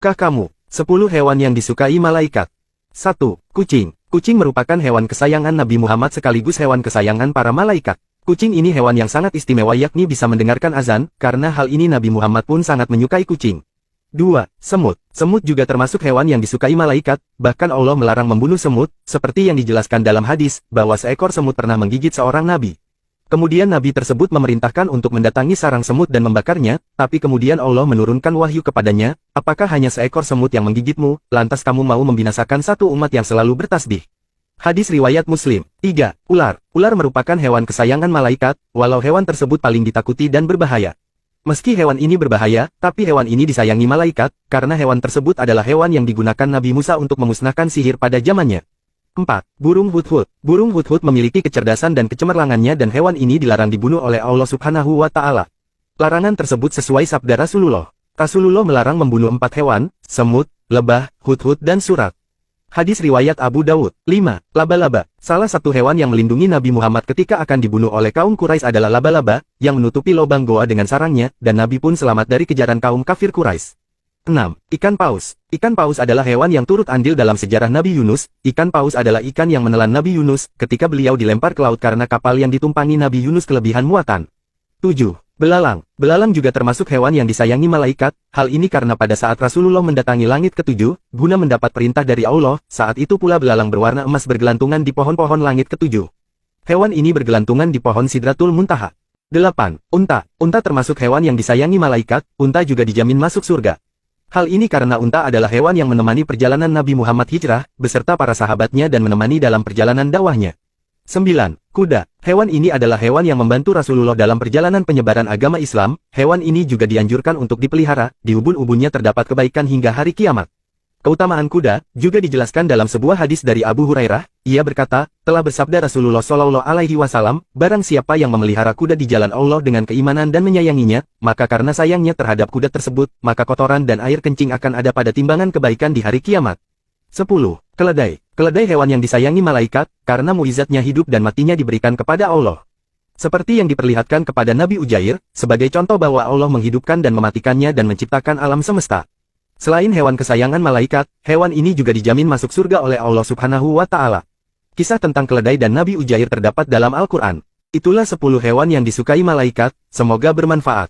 Kah kamu? 10 hewan yang disukai malaikat. 1. Kucing. Kucing merupakan hewan kesayangan Nabi Muhammad sekaligus hewan kesayangan para malaikat. Kucing ini hewan yang sangat istimewa yakni bisa mendengarkan azan, karena hal ini Nabi Muhammad pun sangat menyukai kucing. 2. Semut. Semut juga termasuk hewan yang disukai malaikat, bahkan Allah melarang membunuh semut, seperti yang dijelaskan dalam hadis, bahwa seekor semut pernah menggigit seorang nabi. Kemudian nabi tersebut memerintahkan untuk mendatangi sarang semut dan membakarnya, tapi kemudian Allah menurunkan wahyu kepadanya, apakah hanya seekor semut yang menggigitmu, lantas kamu mau membinasakan satu umat yang selalu bertasbih? Hadis riwayat Muslim. 3. Ular. Ular merupakan hewan kesayangan malaikat, walau hewan tersebut paling ditakuti dan berbahaya. Meski hewan ini berbahaya, tapi hewan ini disayangi malaikat, karena hewan tersebut adalah hewan yang digunakan Nabi Musa untuk memusnahkan sihir pada zamannya. 4. Burung hudhud. Burung hudhud memiliki kecerdasan dan kecemerlangannya dan hewan ini dilarang dibunuh oleh Allah Subhanahu wa Ta'ala. Larangan tersebut sesuai sabda Rasulullah. Rasulullah melarang membunuh 4 hewan, semut, lebah, hudhud dan surat. Hadis riwayat Abu Dawud. 5. Laba-laba. Salah satu hewan yang melindungi Nabi Muhammad ketika akan dibunuh oleh kaum Quraisy adalah laba-laba, yang menutupi lubang goa dengan sarangnya, dan Nabi pun selamat dari kejaran kaum kafir Quraisy. 6. Ikan paus. Ikan paus adalah hewan yang turut andil dalam sejarah Nabi Yunus. Ikan paus adalah ikan yang menelan Nabi Yunus, ketika beliau dilempar ke laut karena kapal yang ditumpangi Nabi Yunus kelebihan muatan. 7. Belalang. Belalang juga termasuk hewan yang disayangi malaikat, hal ini karena pada saat Rasulullah mendatangi langit ke-7, guna mendapat perintah dari Allah, saat itu pula belalang berwarna emas bergelantungan di pohon-pohon langit ke-7. Hewan ini bergelantungan di pohon Sidratul Muntaha. 8. Unta. Unta termasuk hewan yang disayangi malaikat, unta juga dijamin masuk surga. Hal ini karena unta adalah hewan yang menemani perjalanan Nabi Muhammad hijrah, beserta para sahabatnya dan menemani dalam perjalanan dakwahnya. 9. Kuda. Hewan ini adalah hewan yang membantu Rasulullah dalam perjalanan penyebaran agama Islam. Hewan ini juga dianjurkan untuk dipelihara, di ubun-ubunnya terdapat kebaikan hingga hari kiamat. Keutamaan kuda juga dijelaskan dalam sebuah hadis dari Abu Hurairah. Ia berkata, telah bersabda Rasulullah Shallallahu Alaihi Wasallam, barang siapa yang memelihara kuda di jalan Allah dengan keimanan dan menyayanginya, maka karena sayangnya terhadap kuda tersebut, maka kotoran dan air kencing akan ada pada timbangan kebaikan di hari kiamat. 10. Keledai. Keledai hewan yang disayangi malaikat, karena muizatnya hidup dan matinya diberikan kepada Allah. Seperti yang diperlihatkan kepada Nabi Ujair, sebagai contoh bahwa Allah menghidupkan dan mematikannya dan menciptakan alam semesta. Selain hewan kesayangan malaikat, hewan ini juga dijamin masuk surga oleh Allah Subhanahu wa Ta'ala. Kisah tentang keledai dan Nabi Ujair terdapat dalam Al-Quran. Itulah 10 hewan yang disukai malaikat, semoga bermanfaat.